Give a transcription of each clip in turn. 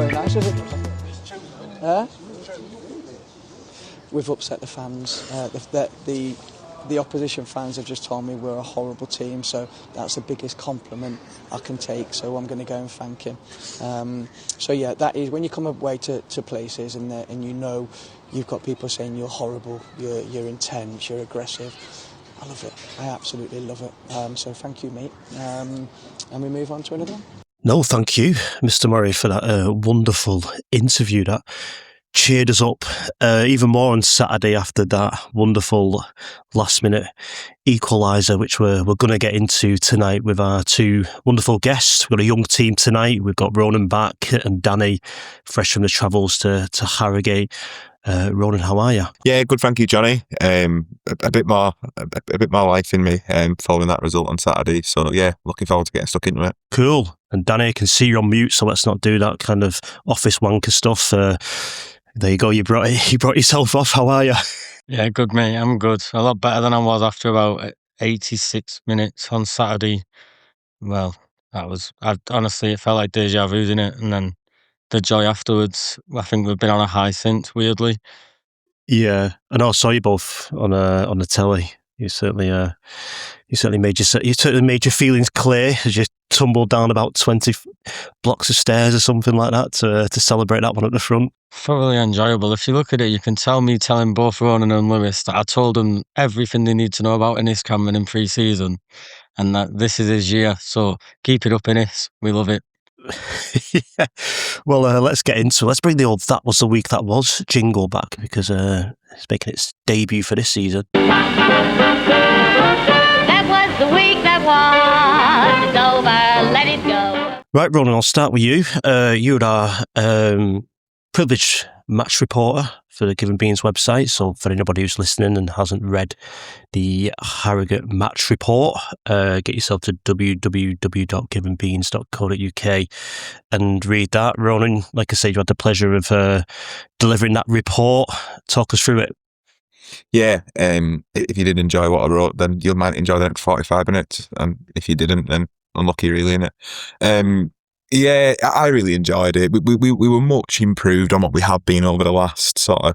very nice, is it? We've upset the fans. The opposition fans have just told me we're a horrible team, so that's the biggest compliment I can take, so I'm going to go and thank him. So yeah, that is when you come away to places and you know you've got people saying you're horrible, you're intense, you're aggressive. I love it. I absolutely love it. So thank you, mate. And we move on to another one. No, thank you, Mr. Murray, for that wonderful interview. That cheered us up even more on Saturday after that wonderful last-minute equaliser, which we're going to get into tonight with our two wonderful guests. We've got a young team tonight. We've got Ronan back and Danny, fresh from the travels to Harrogate. Ronan, how are you? Yeah, good, thank you, Jonny. A bit more life in me following that result on Saturday. So yeah, looking forward to getting stuck into it. Cool. And Danny, I can see you're on mute, so let's not do that kind of office wanker stuff. There you go. You brought yourself off. How are you? Yeah, good, mate. I'm good. A lot better than I was after about 86 minutes on Saturday. Well, honestly, it felt like deja vu, didn't it? And then the joy afterwards. I think we've been on a high since, weirdly. Yeah, and I saw you both on the telly. You certainly made your feelings clear as you tumbled down about 20 blocks of stairs or something like that to celebrate that one at the front. Thoroughly enjoyable. If you look at it, you can tell me telling both Ronan and Lewis that I told them everything they need to know about Innis Cameron in pre-season, and that this is his year. So keep it up, Innis. We love it. Yeah. Well, let's get into it. Let's bring the old "That Was the Week That Was" jingle back, because it's making its debut for this season. That was the week that was. It's over. Let it go. Right, Ronan, I'll start with you. You're our privileged match reporter for the Given Beans website. So for anybody who's listening and hasn't read the Harrogate match report, get yourself to www.givenbeans.co.uk and read that. Ronan, like I said, you had the pleasure of delivering that report. Talk us through it. Yeah, if you did enjoy what I wrote, then you might enjoy the next 45 minutes. And if you didn't, then unlucky, really, innit? Yeah, I really enjoyed it. We were much improved on what we had been over the last sort of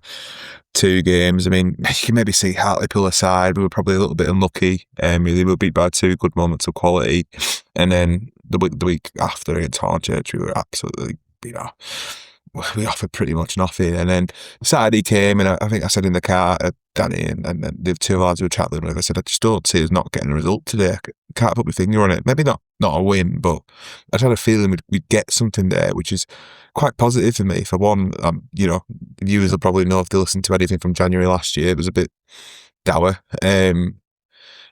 two games. I mean, you can maybe see Hartlepool aside, we were probably a little bit unlucky. Really, we were beat by two good moments of quality. And then the week after against Hornchurch, we were absolutely, we offered pretty much nothing. And then Saturday came, and I think I said in the car, Danny and the two lads who were chatting with, I said, I just don't see us not getting a result today. I can't put my finger on it. Maybe not a win, but I just had a feeling we'd get something there, which is quite positive for me. For one, viewers will probably know if they listened to anything from January last year, it was a bit dour. And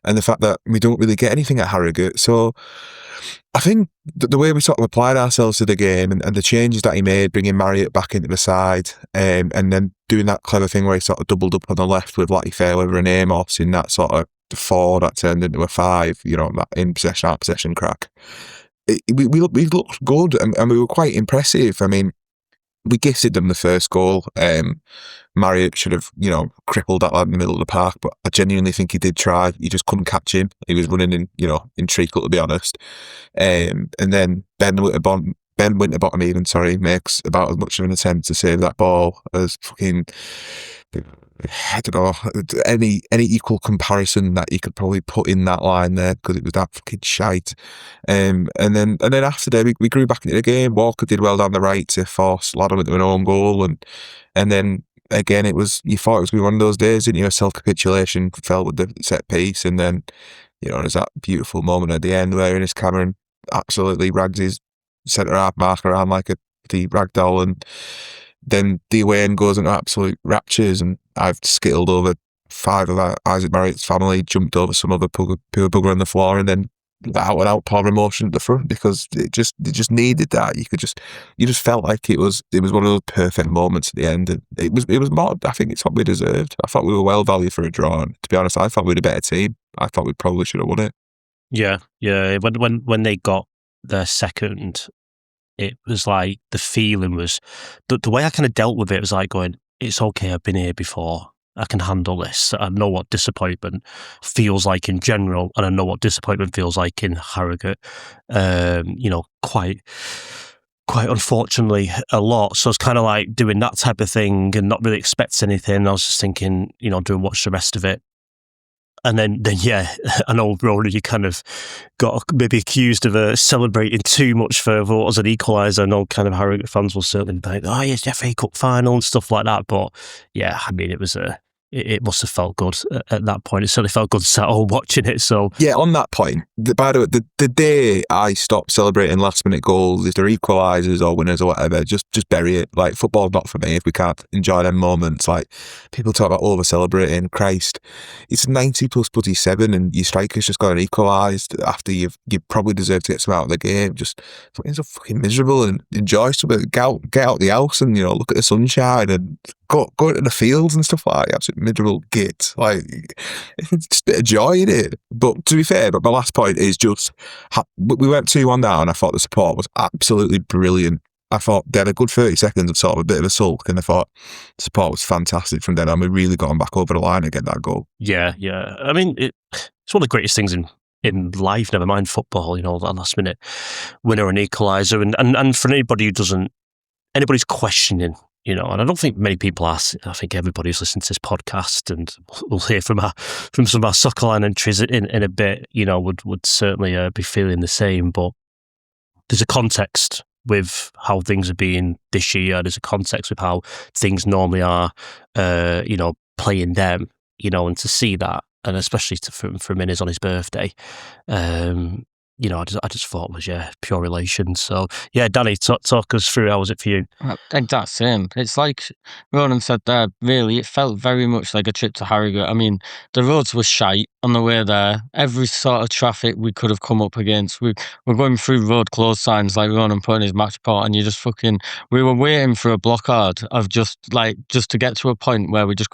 the fact that we don't really get anything at Harrogate. So I think the way we sort of applied ourselves to the game and the changes that he made, bringing Marriott back into the side, and then doing that clever thing where he sort of doubled up on the left with Lottie Fairweather and Amos in that sort of 4 that turned into a 5, that in possession, out possession crack. We looked good and we were quite impressive. I mean, we gifted them the first goal. Marriott should have, crippled that lad in the middle of the park, but I genuinely think he did try. He just couldn't catch him. He was running in treacle, to be honest. And then Ben Winterbottom makes about as much of an attempt to save that ball as fucking, I don't know, any equal comparison that you could probably put in that line there, because it was that fucking shite. And then after that, we grew back into the game. Walker did well down the right to force Laddam into an own goal, and then again you thought it was going to be one of those days, didn't you? A self-capitulation felt with the set piece, and then there's that beautiful moment at the end where Innis Cameron absolutely rags his centre half mark around like the ragdoll, and then the away end goes into absolute raptures, and I've skittled over 5 of Isaac Marriott's family, jumped over some other poor bugger on the floor, and then out and out pour emotion at the front, because it just needed that. You just felt like it was one of those perfect moments at the end, and it was more. I think it's what we deserved. I thought we were well valued for a draw, and to be honest, I thought we were a better team. I thought we probably should have won it. Yeah. When they got their second, it was like the feeling was the way I kind of dealt with it was like going, it's okay, I've been here before, I can handle this. I know what disappointment feels like in general, and I know what disappointment feels like in Harrogate. Quite quite unfortunately a lot. So I was kind of like doing that type of thing and not really expecting anything. I was just thinking, do and watch the rest of it. And then yeah, I know, Ronan, you kind of got maybe accused of celebrating too much for what was an equaliser. I know kind of Harrogate fans will certainly be like, oh, yes, the FA Cup final and stuff like that. But yeah, I mean, it was it must have felt good at that point. It certainly felt good sat home watching it. So yeah, on that point, by the way, the day I stop celebrating last minute goals, if they're equalisers or winners or whatever, just bury it. Like, football's not for me if we can't enjoy them moments. Like, people talk about over celebrating. Christ, it's 90 plus bloody 7, and your striker's just got equalised after you probably deserve to get some out of the game. Just it's so fucking miserable, and enjoy something. Get out the house and look at the sunshine and go into the fields and stuff like that. Absolute miserable git. Like, it's a bit of joy in it. But to be fair, but my last point is just, we went 2-1 down. I thought the support was absolutely brilliant. I thought they had a good 30 seconds of sort of a bit of a sulk, and I thought the support was fantastic from then on. We really got them back over the line to get that goal. Yeah. I mean, it's one of the greatest things in life, never mind football, that last minute winner and equaliser. And for anybody who anybody's questioning, and I don't think many people are. I think everybody who's listening to this podcast, and we'll hear from some of our soccer line entries in a bit, would certainly be feeling the same. But there's a context with how things are being this year. There's a context with how things normally are, playing them, and to see that, and especially from Innes on his birthday, I just thought it was pure relation. So yeah, Danny, talk us through. How was it for you? Exact same. It's like Ronan said there. Really, it felt very much like a trip to Harrogate. I mean, the roads were shite on the way there. Every sort of traffic we could have come up against. We're going through road closed signs like Ronan put in his match report, and you just we were waiting for a blockade of just to get to a point where we just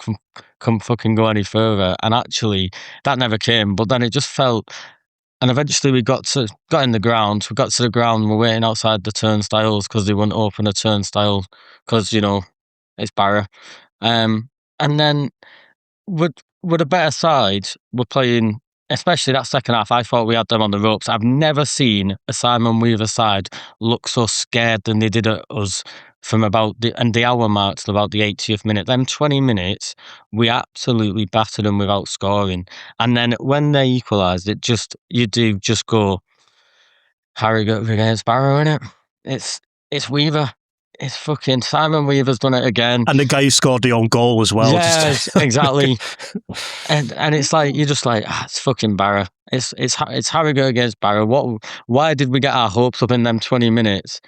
couldn't fucking go any further. And actually, that never came. But then it just felt. And eventually we got in the ground. We got to the ground and we're waiting outside the turnstiles because they wouldn't open a turnstile because, it's Barra. And then with a better side, we're playing, especially that second half, I thought we had them on the ropes. I've never seen a Simon Weaver side look so scared than they did at us from about the hour mark till about the 80th minute. Them 20 minutes, we absolutely battered them without scoring. And then when they equalised, you do just go, Harrogate against Barrow, innit? It's Weaver. It's fucking Simon Weaver's done it again. And the guy who scored the own goal as well. Yes, exactly. and it's like, you're just like, it's fucking Barrow. It's Harrogate against Barrow. Why did we get our hopes up in them 20 minutes?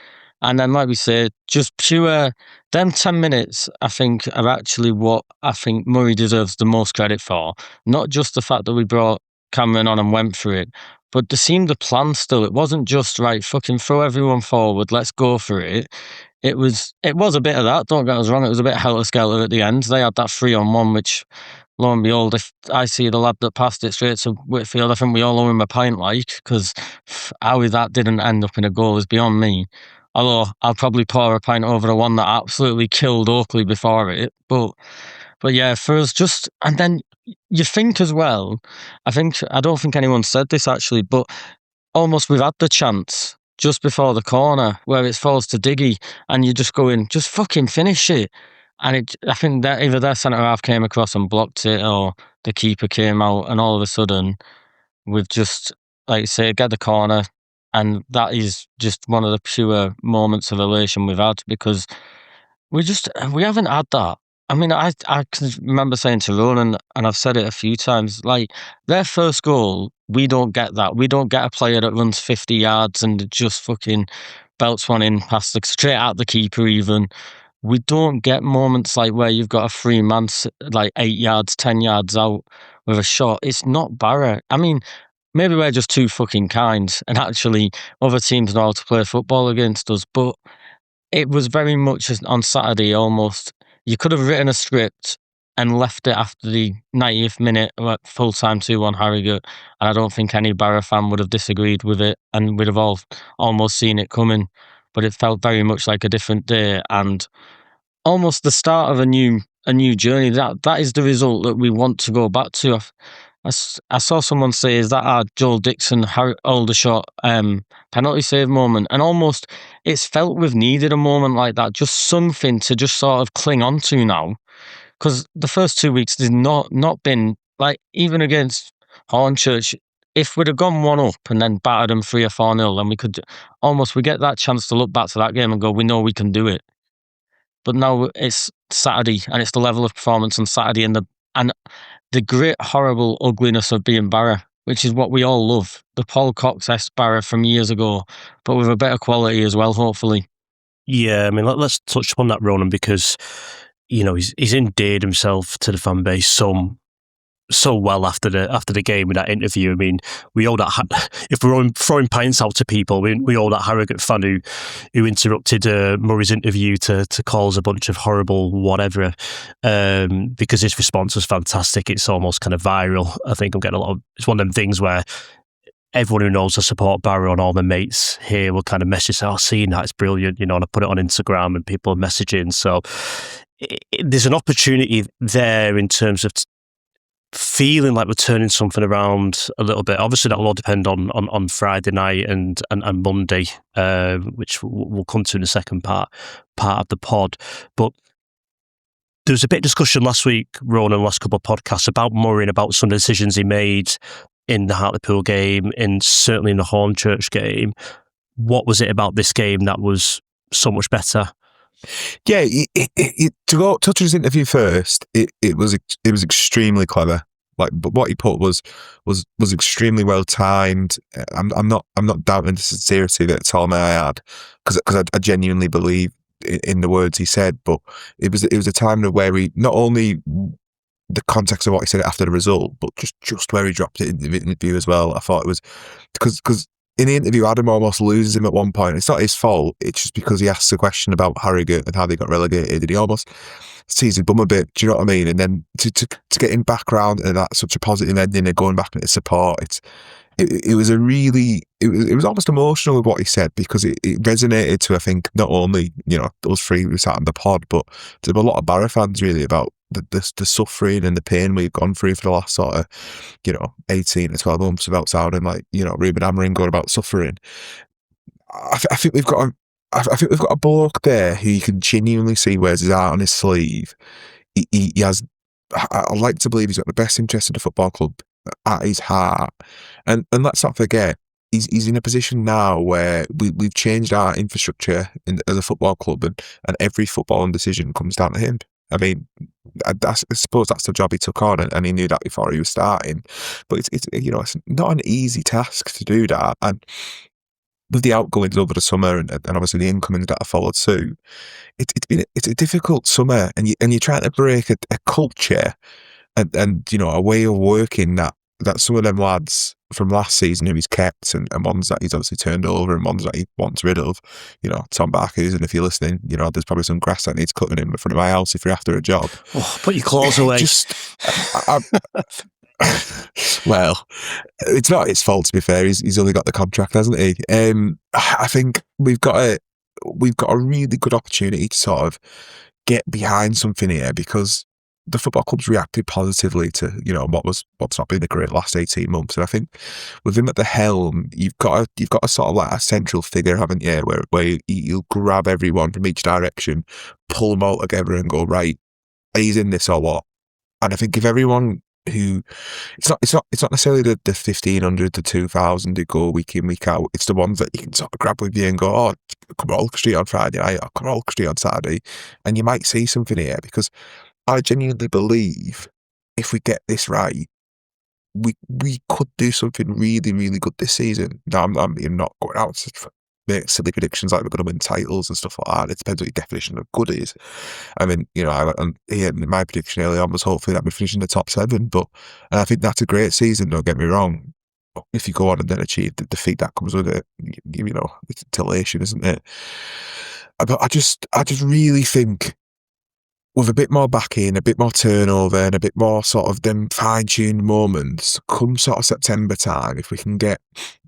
And then, like we say, just pure, them 10 minutes, I think, are actually what I think Murray deserves the most credit for. Not just the fact that we brought Cameron on and went for it, but there seemed a plan still. It wasn't just, right, fucking throw everyone forward, let's go for it. It was a bit of that, don't get us wrong. It was a bit helter-skelter at the end. They had that 3-on-1, which, lo and behold, if I see the lad that passed it straight to Whitfield, I think we all owe him a pint, because how that didn't end up in a goal is beyond me. Although I'll probably pour a pint over the one that absolutely killed Oakley before it. But yeah, for us, and then you think as well, I don't think anyone said this actually, but almost we've had the chance just before the corner where it falls to Diggy and you just go in, just fucking finish it. And I think that either their centre half came across and blocked it, or the keeper came out, and all of a sudden we've just, like you say, get the corner. And that is just one of the pure moments of elation we've had, because we haven't had that. I mean, I can remember saying to Ronan, and I've said it a few times, like, their first goal, we don't get that. We don't get a player that runs 50 yards and just fucking belts one in past straight at the keeper even. We don't get moments like where you've got a free man, like 8 yards, 10 yards out with a shot. It's not Barra. I mean, maybe we're just too fucking kind, and actually other teams know how to play football against us. But it was very much on Saturday, almost, you could have written a script and left it after the 90th minute, full time 2-1 Harrogate, and I don't think any Barra fan would have disagreed with it, and we'd have all almost seen it coming. But it felt very much like a different day, and almost the start of a new journey. That is the result that we want to go back to. I saw someone say, is that our Joel Dixon Aldershot penalty save moment? And almost it's felt we've needed a moment like that, just something to just sort of cling on to now. Because the first 2 weeks there's not been, like, even against Hornchurch, if we'd have gone 1-up and then battered them 3 or 4-0, then we get that chance to look back to that game and go, we know we can do it. But now it's Saturday, and it's the level of performance on Saturday and the great, horrible ugliness of being Barra, which is what we all love. The Paul Cox-esque Barra from years ago, but with a better quality as well, hopefully. Yeah, I mean, let's touch upon that, Ronan, because, you know, he's endeared himself to the fan base so well after the game with that interview. I mean, we owe that, if we're throwing pints out to people, we owe that Harrogate fan who interrupted Murray's interview to call us a bunch of horrible whatever, because his response was fantastic. It's almost kind of viral. I think I'm getting it's one of them things where everyone who knows I support Barrow and all my mates here will kind of message, seeing that, it's brilliant, you know, and I put it on Instagram and people are messaging. So there's an opportunity there in terms of feeling like we're turning something around a little bit. Obviously, that will all depend on Friday night and Monday, which we'll come to in the second part of the pod. But there was a bit of discussion last week, Ronan, last couple of podcasts about Murray and about some decisions he made in the Hartlepool game and certainly in the Hornchurch game. What was it about this game that was so much better? Yeah, to go touch his interview first, it was extremely clever. Like, but what he put was extremely well timed. I'm not doubting the sincerity that Tommy I had, because I genuinely believe in the words he said. But it was a time where he not only the context of what he said after the result, but just where he dropped it in the interview as well. I thought it was because in the interview, Adam almost loses him at one point. It's not his fault. It's just because he asks a question about Harrogate and how they got relegated, and he almost sees his bum a bit. Do you know what I mean? And then to get him back around and that's such a positive ending and going back into support, it was almost emotional with what he said, because it resonated to, I think, not only, you know, those three who sat on the pod, but to a lot of Barra fans really about the suffering and the pain we've gone through for the last sort of, you know, 18 to 12 months, without sounding like, you know, Ruben Amorim going about suffering. I think we've got a bloke there who you can genuinely see wears his heart on his sleeve. He has, I like to believe he's got the best interest in the football club at his heart, and let's not forget, he's in a position now where we've changed our infrastructure as a football club, and every footballing decision comes down to him. I mean, I suppose that's the job he took on, and he knew that before he was starting. But it's you know, it's not an easy task to do that. And with the outgoings over the summer and obviously the incomings that have followed suit, it's a difficult summer, and you're trying to break a culture and you know, a way of working that some of them lads from last season who he's kept and ones that he's obviously turned over and ones that he wants rid of, you know, Tom Barker's, and if you're listening, you know, there's probably some grass that needs cutting in front of my house if you're after a job. Oh, put your claws away. Well, it's not his fault, to be fair. He's only got the contract, hasn't he? I think we've got a really good opportunity to sort of get behind something here, because the football club's reacted positively to, you know, what's not been a great last 18 months. And I think with him at the helm, you've got a sort of like a central figure, haven't you, where he'll grab everyone from each direction, pull them all together and go, right, he's in this or what? And I think if everyone who, it's not necessarily the 1,500 to 2,000 who go week in, week out, it's the ones that you can sort of grab with you and go, oh, come on, Street on Friday night, or come on, Street on Saturday, and you might see something here, because I genuinely believe if we get this right, we could do something really, really good this season. Now, I'm not going out to make silly predictions like we're going to win titles and stuff like that. It depends what your definition of good is. I mean, you know, my prediction early on was hopefully that we finish in the top 7, and I think that's a great season, don't get me wrong. But if you go on and then achieve the defeat that comes with it, you know, it's elation, isn't it? But I just really think, with a bit more backing, a bit more turnover, and a bit more sort of them fine-tuned moments, come sort of September time, if we can get,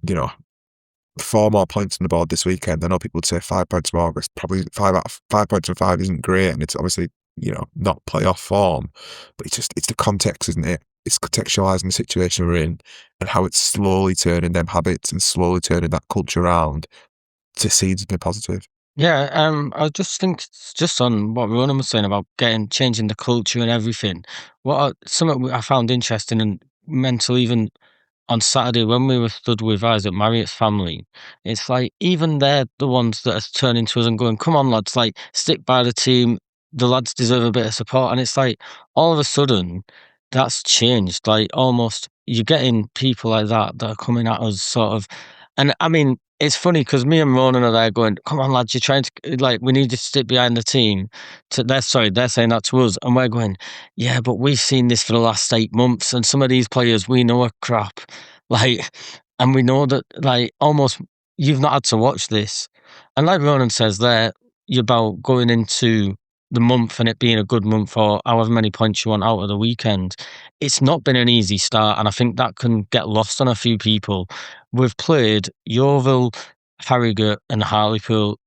you know, 4 more points on the board this weekend. I know people would say 5 points from August, probably 5 points from 5 isn't great, and it's obviously, you know, not playoff form, but it's the context, isn't it? it's contextualising the situation we're in and how it's slowly turning them habits and slowly turning that culture around to seeds have been positive. Yeah, I just think just on what Ronan was saying about changing the culture and everything. Something I found interesting and mental even on Saturday when we were stood with Isaac Marriott's family, it's like even they're the ones that are turning to us and going, "Come on, lads! Like stick by the team. The lads deserve a bit of support." And it's like all of a sudden that's changed. Like almost you're getting people like that are coming at us sort of, and I mean it's funny because me and Ronan are there going, "Come on, lads! You're trying to like we need you to stick behind the team." They're saying that to us, and we're going, "Yeah, but we've seen this for the last 8 months, and some of these players we know are crap." Like, and we know that, like, almost you've not had to watch this. And like Ronan says there, you're about going into the month and it being a good month or however many points you want out of the weekend. It's not been an easy start, and I think that can get lost on a few people. We've played Yeovil, Harrogate, and Hartlepool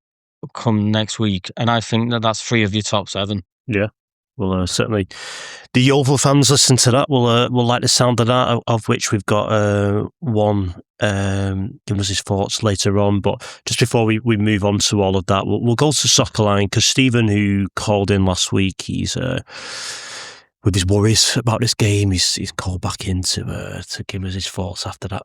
come next week, and I think that's 3 of your top 7. Yeah. Well, certainly the Yeovil fans listen to that. We'll like the sound of that, of which we've got one giving us his thoughts later on. But just before we move on to all of that, we'll go to Soccerline because Stephen, who called in last week, he's with his worries about this game. He's called back in to give us his thoughts after that.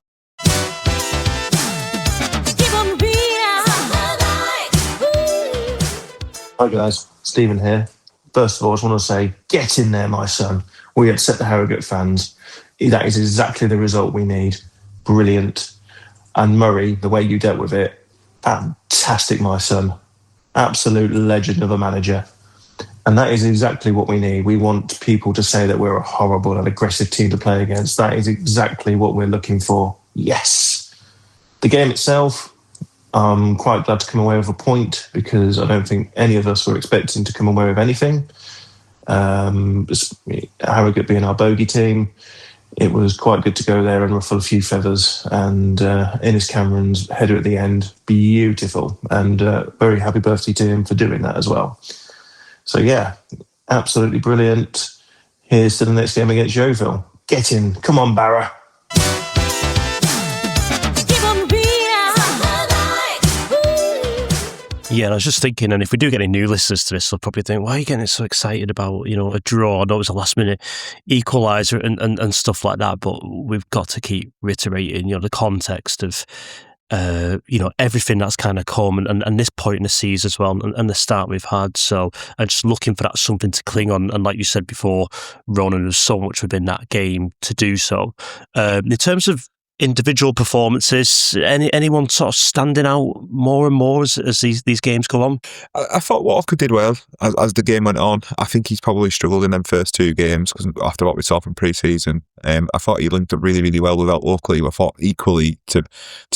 Hi guys, Stephen here. First of all, I just want to say, get in there, my son. We upset the Harrogate fans. That is exactly the result we need. Brilliant. And Murray, the way you dealt with it, fantastic, my son. Absolute legend of a manager. And that is exactly what we need. We want people to say that we're a horrible and aggressive team to play against. That is exactly what we're looking for. Yes. The game itself, I'm quite glad to come away with a point because I don't think any of us were expecting to come away with anything. Harrogate being our bogey team, it was quite good to go there and ruffle a few feathers. And Innes Cameron's header at the end, beautiful. And very happy birthday to him for doing that as well. So yeah, absolutely brilliant. Here's to the next game against Yeovil. Get in. Come on, Barra. Yeah, and I was just thinking, and if we do get any new listeners to this, they'll probably think, why are you getting so excited about, a draw? I know it was a last-minute equaliser and stuff like that, but we've got to keep reiterating, the context of, everything that's kind of come and this point in the season as well and the start we've had. So, and just looking for that something to cling on. And like you said before, Ronan, there's so much within that game to do so. In terms of individual performances, anyone sort of standing out more and more as these games go on? I thought Walker did well as the game went on. I think he's probably struggled in them first 2 games because after what we saw from pre-season, I thought he linked up really, really well with Oakley. I thought equally to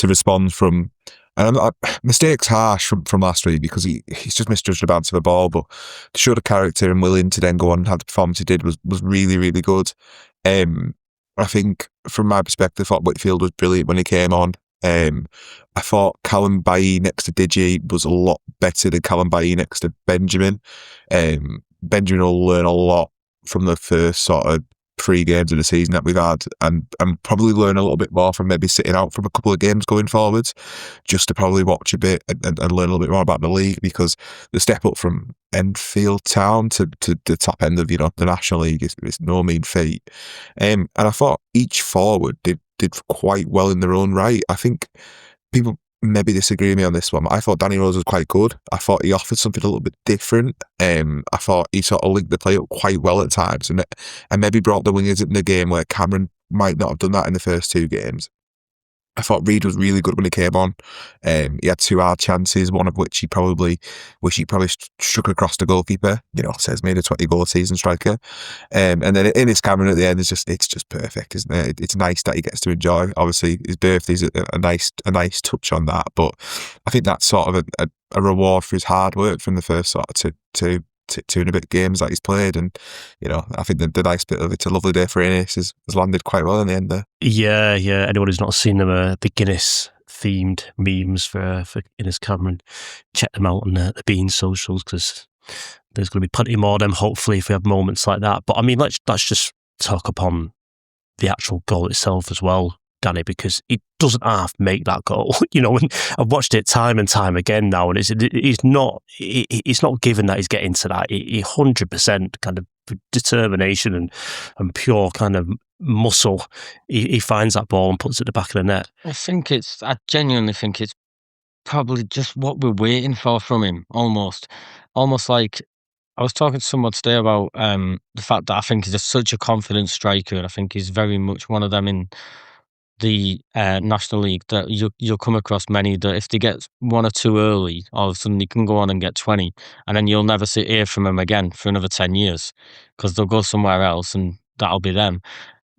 respond from. And mistakes harsh from last week because he's just misjudged the bounce of the ball, but to show the character and willing to then go on and have the performance he did was really, really good. I think, from my perspective, I thought Whitfield was brilliant when he came on. I thought Callum Bailly next to Digi was a lot better than Callum Bailly next to Benjamin. Benjamin will learn a lot from the first sort of 3 games of the season that we've had and probably learn a little bit more from maybe sitting out from a couple of games going forwards, just to probably watch a bit and learn a little bit more about the league, because the step up from Enfield Town to the top end of the National League is no mean feat. And I thought each forward did quite well in their own right. I think people maybe disagree with me on this one. I thought Danny Rose was quite good. I thought he offered something a little bit different. I thought he sort of linked the play up quite well at times and maybe brought the wingers in the game where Cameron might not have done that in the first 2 games. I thought Reid was really good when he came on. He had 2 hard chances, one of which he probably struck across the goalkeeper. Says made a 20-goal season striker. And then Innes Cameron at the end it's just perfect, isn't it? It's nice that he gets to enjoy. Obviously, his birthday's a nice touch on that. But I think that's sort of a reward for his hard work from the first sort of two and a bit games that he's played, and I think the nice bit of it's a lovely day for Innes has landed quite well in the end there. Yeah. Anyone who's not seen them, the Guinness themed memes for Innes Cameron, check them out on the Beans socials because there's going to be plenty more of them. Hopefully, if we have moments like that. But I mean, let's just talk upon the actual goal itself as well, Danny, because he doesn't half make that goal. You know, and I've watched it time and time again now, and he's not given that he's getting to that. He 100% kind of determination and pure kind of muscle. He finds that ball and puts it at the back of the net. I genuinely think it's probably just what we're waiting for from him, almost like, I was talking to someone today about the fact that I think he's such a confident striker, and I think he's very much one of them in the National League that you'll come across many that if they get one or two early, all of a sudden they can go on and get 20, and then you'll never hear from them again for another 10 years because they'll go somewhere else and that'll be them.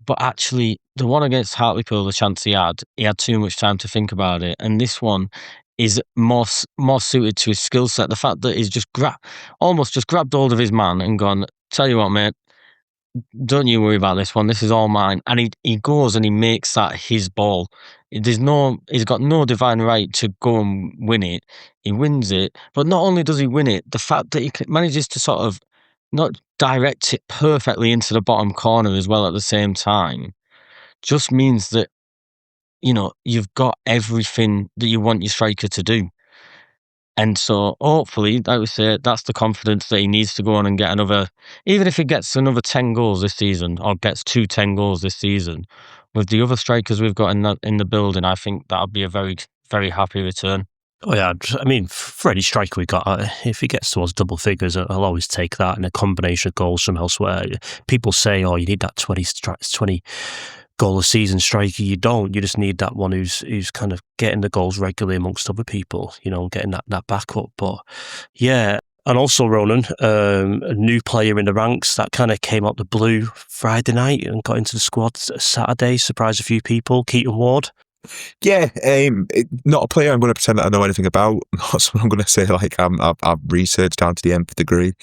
But actually, the one against Hartlepool, the chance he had too much time to think about it, and this one is more suited to his skill set. The fact that he's just almost grabbed hold of his man and gone, tell you what, mate, don't you worry about this one. This is all mine. And he goes and he makes that his ball. He's got no divine right to go and win it. He wins it. But not only does he win it, the fact that he manages to sort of not direct it perfectly into the bottom corner as well at the same time just means that, you know, you've got everything that you want your striker to do. And so hopefully, like we say, that's the confidence that he needs to go on and get another, even if he gets another 10 goals this season or gets 10 goals this season, with the other strikers we've got in the building, I think that'll be a very, very happy return. Oh yeah, I mean, for any striker we got, if he gets towards double figures, I'll always take that, and a combination of goals from elsewhere. People say, oh, you need that 20 goal a season striker. You don't. You just need that one who's kind of getting the goals regularly amongst other people, you know, getting that backup. But yeah, and also Ronan, a new player in the ranks that kind of came out the blue Friday night and got into the squad Saturday, surprised a few people. Keaton Ward. Yeah, not a player I'm going to pretend that I know anything about. Not someone I'm going to say like I've researched down to the nth degree.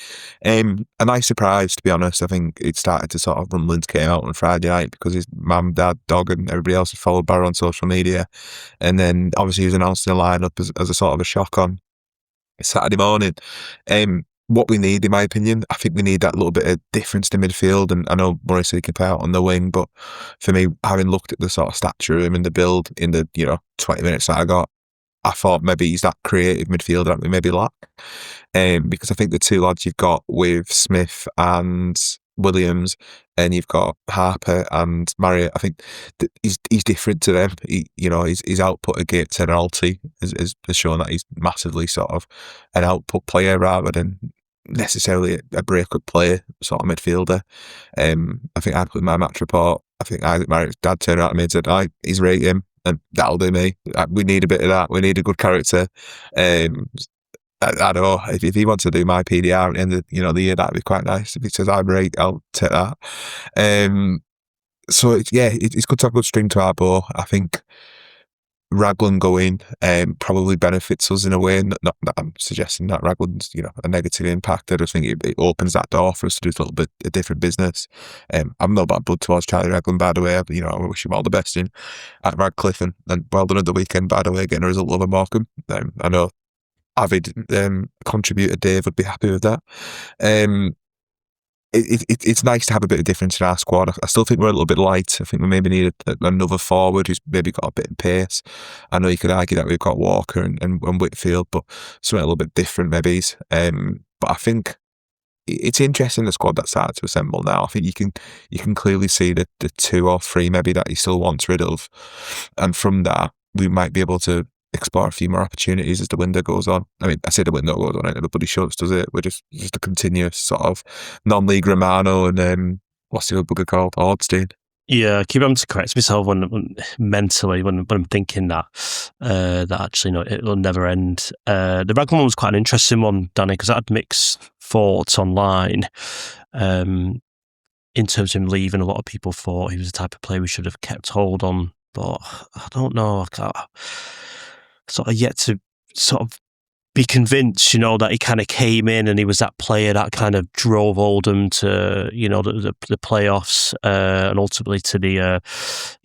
A nice surprise, to be honest. I think it started to sort of rumblings came out on Friday night because his mum, dad, dog, and everybody else had followed Barrow on social media, and then obviously he was announced in the lineup as a sort of a shock on Saturday morning. What we need, in my opinion, I think we need that little bit of difference to midfield. And I know Murray said he can play out on the wing, but for me, having looked at the sort of stature of him in the build in the 20 minutes that I got, I thought maybe he's that creative midfielder that we maybe lack. Because I think the two lads you've got with Smith and Williams, and you've got Harper and Marriott, I think he's different to them. His output against Penalty has shown that he's massively sort of an output player rather than necessarily a break-up player, sort of midfielder. I think I'd put in my match report, I think Isaac Marriott's dad turned around to me and said, he's rating him, and that'll do me. We need a bit of that. We need a good character. I don't know, if he wants to do my PDR at the end of the year, that'd be quite nice. If he says I'm right, I'll take that. So it's good to have a good string to our bow. I think Raglan going probably benefits us in a way. Not that I'm suggesting that Raglan's a negative impact. I just think it opens that door for us to do a little bit of different business. I'm no bad blood towards Charlie Raglan, by the way. I wish him all the best at Radcliffe, and well done at the weekend, by the way, getting a result over Morecambe. I know avid contributor Dave would be happy with that. It's nice to have a bit of difference in our squad. I still think we're a little bit light. I think we maybe need another forward who's maybe got a bit of pace. I know you could argue that we've got Walker and Whitfield, but something a little bit different maybe. But I think it's interesting, the squad that's started to assemble now. I think you can clearly see the 2 or 3 maybe that he still wants rid of, and from that we might be able to explore a few more opportunities as the window goes on. I mean, I say the window goes on, everybody shows, does it? We're just a continuous sort of non-league Romano and what's the other bugger called? Ordstein. Yeah, I keep having to correct myself when mentally when I'm thinking that actually it'll never end. The Raglan one was quite an interesting one, Danny, because I had mixed thoughts online. In terms of him leaving, a lot of people thought he was the type of player we should have kept hold on, but I don't know. Sort of yet to sort of be convinced, that he kind of came in and he was that player that kind of drove Oldham to, the playoffs and ultimately to the,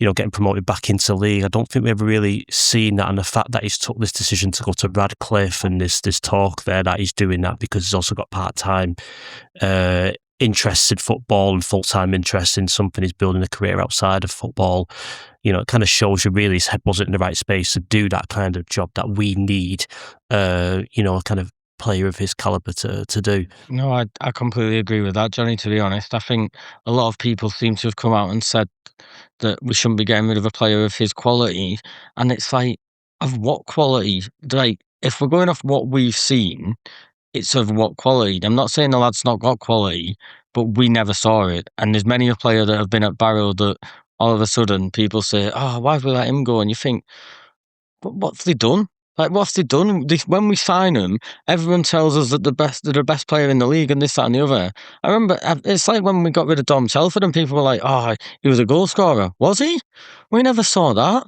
getting promoted back into the league. I don't think we've ever really seen that, and the fact that he's took this decision to go to Radcliffe and this talk there that he's doing that because he's also got part-time interest in football and full-time interest in something, he's building a career outside of football. It kind of shows you really his head wasn't in the right space to do that kind of job that we need, a kind of player of his caliber to do. No, I completely agree with that, Johnny, to be honest. I think a lot of people seem to have come out and said that we shouldn't be getting rid of a player of his quality. And it's like, of what quality? Like, if we're going off what we've seen, it's of what quality? I'm not saying the lad's not got quality, but we never saw it. And there's many a player that have been at Barrow that all of a sudden people say, oh, why have we let him go? And you think, but what's they done? Like, what's they done? When we sign them, everyone tells us that they're the best player in the league and this, that and the other. I remember, it's like when we got rid of Dom Telford and people were like, oh, he was a goal scorer. Was he? We never saw that.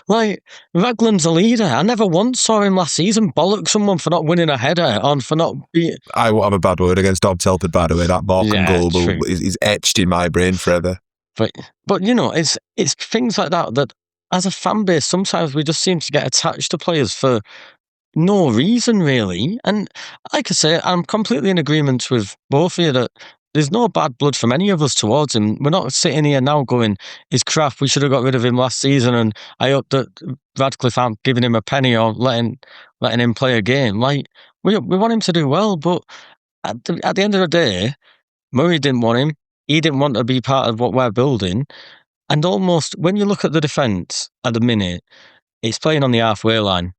Like, Raglan's a leader. I never once saw him last season bollock someone for not winning a header for not being... I won't have a bad word against Dom Telford, by the way. That Morecambe goal is etched in my brain forever. But it's things like that as a fan base, sometimes we just seem to get attached to players for no reason, really. And like I say, I'm completely in agreement with both of you that there's no bad blood from any of us towards him. We're not sitting here now going, he's crap, we should have got rid of him last season, and I hope that Radcliffe aren't giving him a penny or letting him play a game. Like, we want him to do well, but at the end of the day, Murray didn't want him. He didn't want to be part of what we're building. And almost, when you look at the defence at the minute, it's playing on the halfway line.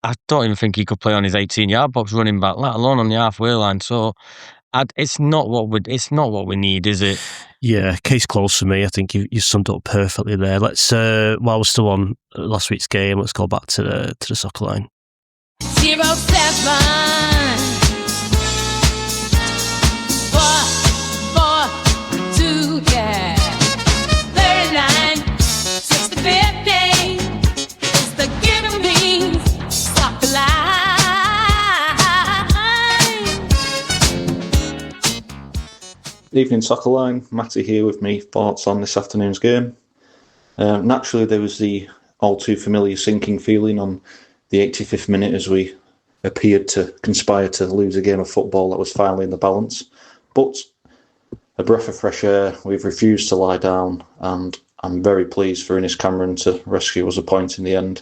I don't even think he could play on his 18-yard box running back, let alone on the halfway line. So it's not what we need, is it? Yeah, case closed for me. I think you summed it up perfectly there. Let's while we're still on last week's game, let's go back to the soccer line. 07 4 2, yeah. 39 65 it's the Spillin the Beans soccer line. Evening Soccer Line, Matty here with me thoughts on this afternoon's game. Naturally there was the all too familiar sinking feeling on the 85th minute as we appeared to conspire to lose a game of football that was finally in the balance. But a breath of fresh air, we've refused to lie down, and I'm very pleased for Innes Cameron to rescue us a point in the end.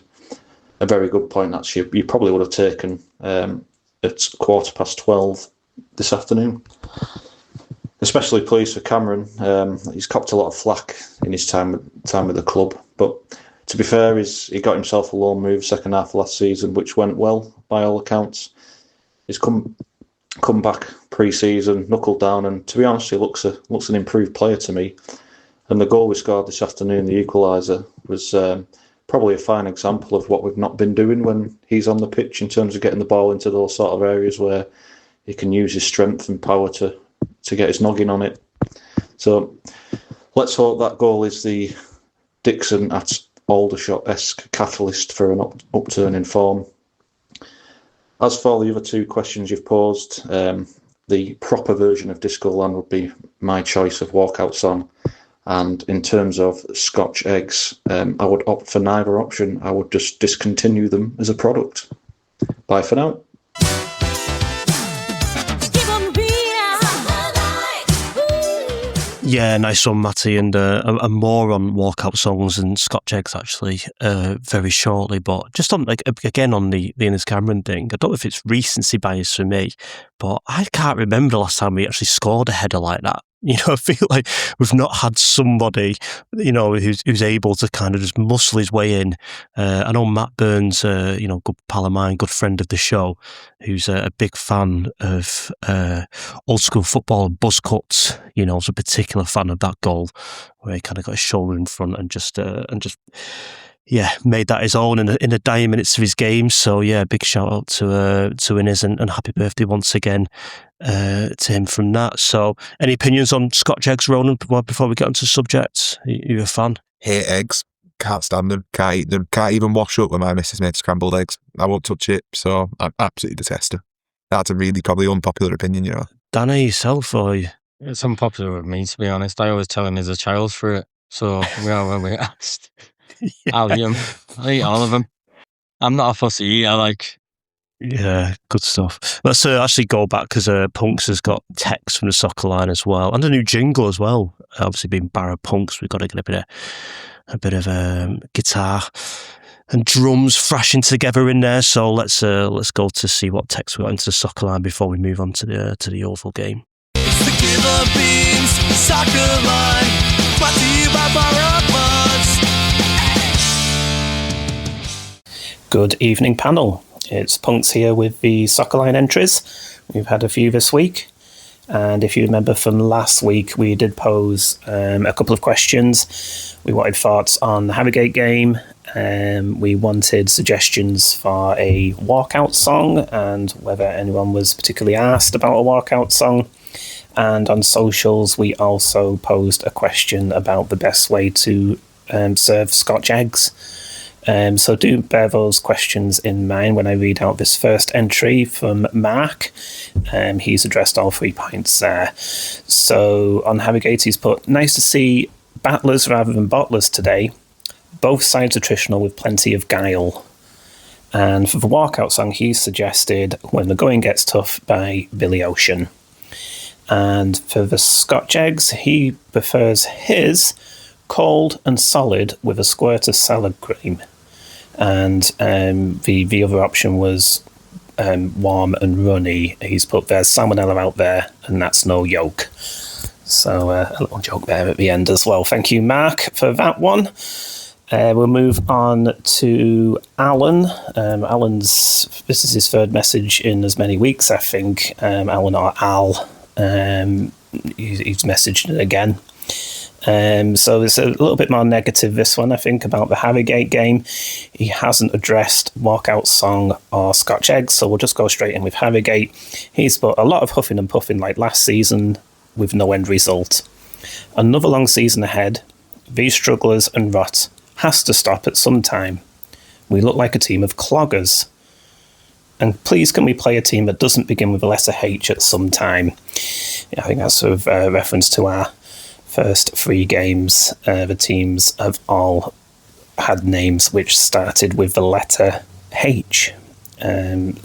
A very good point that you probably would have taken at 12:15 this afternoon. Especially pleased for Cameron. He's copped a lot of flack in his time with the club, but to be fair, he got himself a loan move second half of last season, which went well by all accounts. He's come back pre-season, knuckled down, and to be honest, he looks an improved player to me. And the goal we scored this afternoon, the equaliser, was probably a fine example of what we've not been doing when he's on the pitch in terms of getting the ball into those sort of areas where he can use his strength and power to get his noggin on it. So let's hope that goal is the Dixon at Aldershot-esque catalyst for an upturn in form. As for the other two questions you've posed, the proper version of Disco Land would be my choice of walkout song. And in terms of Scotch eggs, I would opt for neither option. I would just discontinue them as a product. Bye for now. Yeah, nice one, Matty, and more on walkout songs and Scotch eggs actually very shortly. But just on again on the Innes Cameron thing, I don't know if it's recency bias for me, but I can't remember the last time we actually scored a header like that. I feel like we've not had somebody, who's able to kind of just muscle his way in. I know Matt Burns, good pal of mine, good friend of the show, who's a big fan of old school football and buzz cuts. Was a particular fan of that goal where he kind of got his shoulder in front and just made that his own in the dying minutes of his game. So yeah, big shout out to Innes and happy birthday once again to him from that. So any opinions on Scotch eggs, Ronan, before we get onto the subject? Are you a fan? Hate eggs. Can't stand them. Can't eat them. Can't even wash up when my missus made scrambled eggs. I won't touch it. So I absolutely detest them. That's a really probably unpopular opinion, Danny, yourself, or you? It's unpopular with me, to be honest. I always tell him he's a child for it. So we are when we're asked. Yeah. I'll eat them. I'll eat all of them. I'm not a fussy eater. Yeah, good stuff. Let's actually go back because Punks has got text from the soccer line as well, and a new jingle as well. Obviously, being Barra Punks, we've got to get a bit of guitar and drums thrashing together in there. So let's go to see what text we got into the soccer line before we move on to the Yeovil game. It's the Spillin the Beans soccer line, brought to you by Barra Punks. Good evening, panel. It's Punks here with the soccer line entries. We've had a few this week, and if you remember from last week, we did pose a couple of questions. We wanted thoughts on the Harrogate game. We wanted suggestions for a walkout song and whether anyone was particularly asked about a walkout song. And on socials, we also posed a question about the best way to serve Scotch eggs. So do bear those questions in mind when I read out this first entry from Mark. He's addressed all 3 points there. So on Harrogate, he's put, nice to see battlers rather than bottlers today. Both sides attritional with plenty of guile. And for the walkout song, he suggested When the Going Gets Tough by Billy Ocean. And for the Scotch eggs, he prefers his cold and solid with a squirt of salad cream. And the other option was warm and runny. He's put there's salmonella out there, and that's no yolk. So a little joke there at the end as well. Thank you, Mark, for that one. We'll move on to Alan. This is his third message in as many weeks, I think. Alan or Al. He's messaged it again. So it's a little bit more negative, this one, I think, about the Harrogate game. He hasn't addressed walkout song or Scotch eggs, so we'll just go straight in with Harrogate. He's put a lot of huffing and puffing like last season with no end result. Another long season ahead. These strugglers and rot has to stop at some time. We look like a team of cloggers. And please can we play a team that doesn't begin with the letter H at some time? Yeah, I think that's sort of a reference to our first 3 games. The teams have all had names which started with the letter H.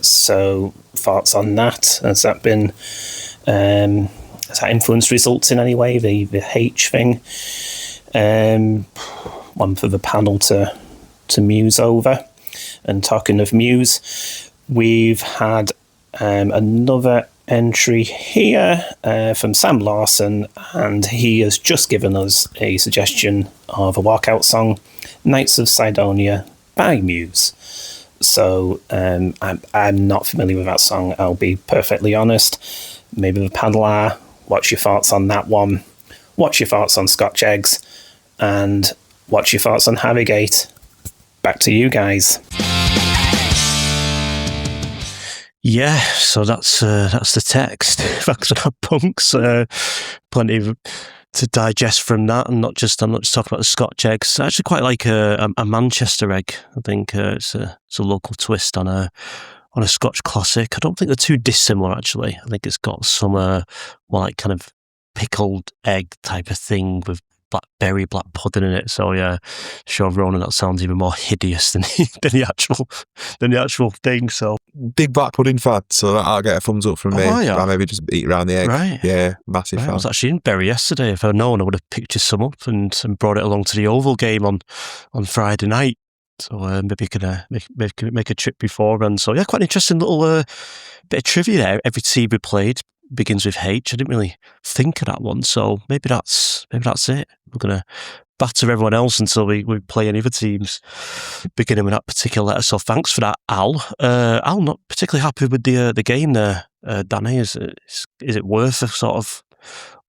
So thoughts on that? Has that influenced results in any way, the H thing? One for the panel to muse over. And talking of muse, we've had another entry here from Sam Lawson, and he has just given us a suggestion of a walkout song, Knights of Sidonia by Muse. So I'm not familiar with that song, I'll be perfectly honest. Maybe the panel are. What's your thoughts on that one? What's your thoughts on Scotch eggs? And what's your thoughts on Harrogate? Back to you guys. Yeah, so that's the text. Thanks for that, Punks. Plenty to digest from that, and I'm not just talking about the Scotch eggs. I actually quite like a Manchester egg. I think it's a local twist on a Scotch classic. I don't think they're too dissimilar, actually. I think it's got some more like kind of pickled egg type of thing with black pudding in it. So yeah, sure, Ronan, that sounds even more hideous than the actual thing. So Big black pudding fan, so I'll get a thumbs up from me. Yeah. I maybe just eat around the egg. Right. Yeah, massive fan. I was actually in Bury yesterday. If I'd known, I would have picked you some up and brought it along to the Yeovil game on Friday night. So maybe you could make a trip before. And so yeah, quite an interesting little bit of trivia there. Every team we played begins with H. I didn't really think of that one, so maybe that's it. We're gonna batter everyone else until we play any other teams beginning with that particular letter. So thanks for that, Al. Al, not particularly happy with the game there. Danny, is it worth a sort of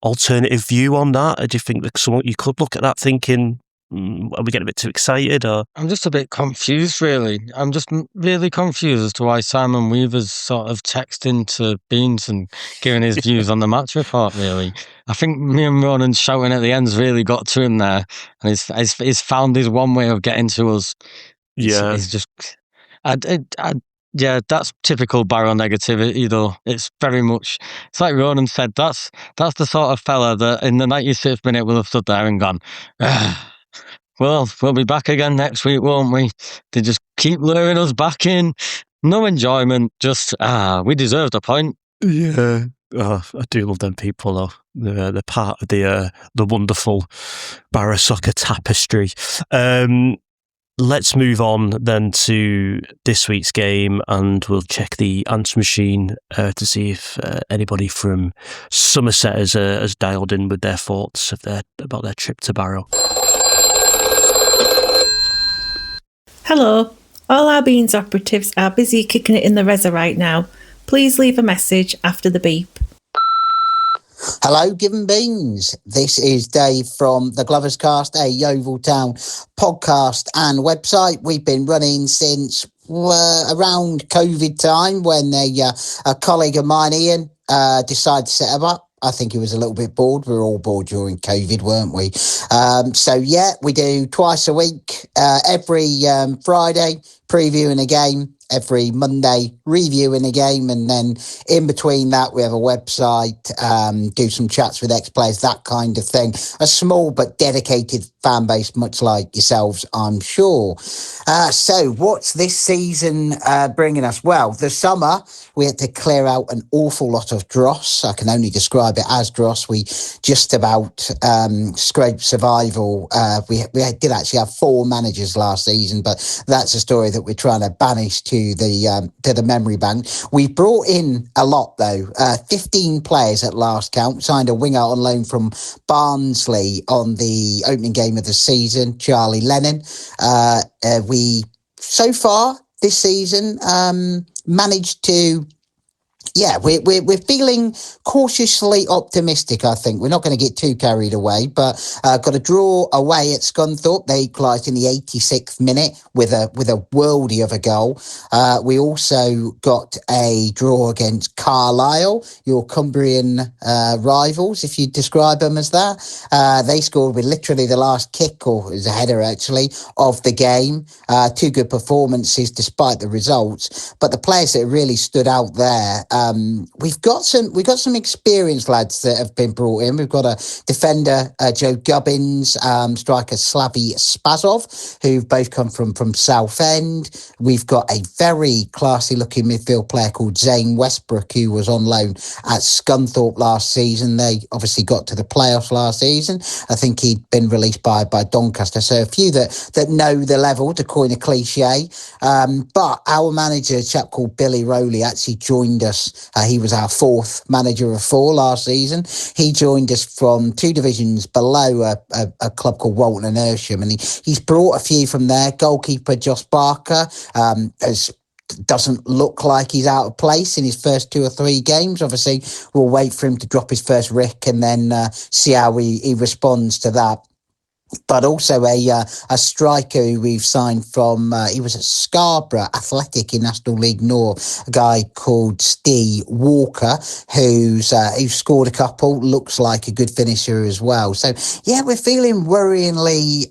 alternative view on that? Or do you think that you could look at that thinking, are we getting a bit too excited? Or I'm just a bit confused, really. I'm just really confused as to why Simon Weaver's sort of texting to Beans and giving his views on the match report, really. I think me and Ronan shouting at the end's really got to him there, and he's found his one way of getting to us. yeah, He's just... Yeah, that's typical Barrow negativity, though. It's very much... It's like Ronan said, that's the sort of fella that in the 96th minute will have stood there and gone... Well, we'll be back again next week, won't we? They just keep luring us back in. No enjoyment, just, we deserved a point. Yeah. Oh, I do love them people, though. They're part of the wonderful Barrow Soccer tapestry. Let's move on then to this week's game, and we'll check the answer machine to see if anybody from Somerset has dialed in with their thoughts about their trip to Barrow. Hello. All our Beans operatives are busy kicking it in the Reza right now. Please leave a message after the beep. Hello, Given Beans. This is Dave from the Gloverscast, a Yeovil Town podcast and website. We've been running since around COVID time when a colleague of mine, Ian, decided to set them up. I think he was a little bit bored. We were all bored during COVID, weren't we? We do twice a week, every Friday, previewing a game, every Monday reviewing a game, and then in between that we have a website, do some chats with ex-players, that kind of thing. A small but dedicated fan base, much like yourselves, I'm sure. So what's this season bringing us? Well, the summer we had to clear out an awful lot of dross. I can only describe it as dross. We just about scraped survival. We did actually have 4 managers last season, but that's a story that we're trying to banish to the memory bank. We brought in a lot though, 15 players at last count. Signed a winger on loan from Barnsley on the opening game of the season, Charlie Lennon. We so far this season managed to. Yeah, we're feeling cautiously optimistic, I think. We're not going to get too carried away, but got a draw away at Scunthorpe. They equalised in the 86th minute with a worldie of a goal. We also got a draw against Carlisle, your Cumbrian rivals, if you describe them as that. They scored with literally the last kick, or it was a header actually, of the game. 2 good performances despite the results, but the players that really stood out there. We've got some experienced lads that have been brought in. We've got a defender, Joe Gubbins, striker Slavy Spazov, who've both come from Southend. We've got a very classy looking midfield player called Zane Westbrook, who was on loan at Scunthorpe last season. They obviously got to the playoffs last season. I think he'd been released by Doncaster. So a few that know the level, to coin a cliche. But our manager, a chap called Billy Rowley, actually joined us. He was our 4th manager of 4 last season. He joined us from 2 divisions below a club called Walton and Hersham, and he's brought a few from there. Goalkeeper Josh Barker doesn't look like he's out of place in his first 2 or 3 games. Obviously, we'll wait for him to drop his first rick and then see how he responds to that. But also a striker who we've signed from, he was at Scarborough Athletic in National League North, a guy called Steve Walker, who's scored a couple, looks like a good finisher as well. So, yeah, we're feeling worryingly,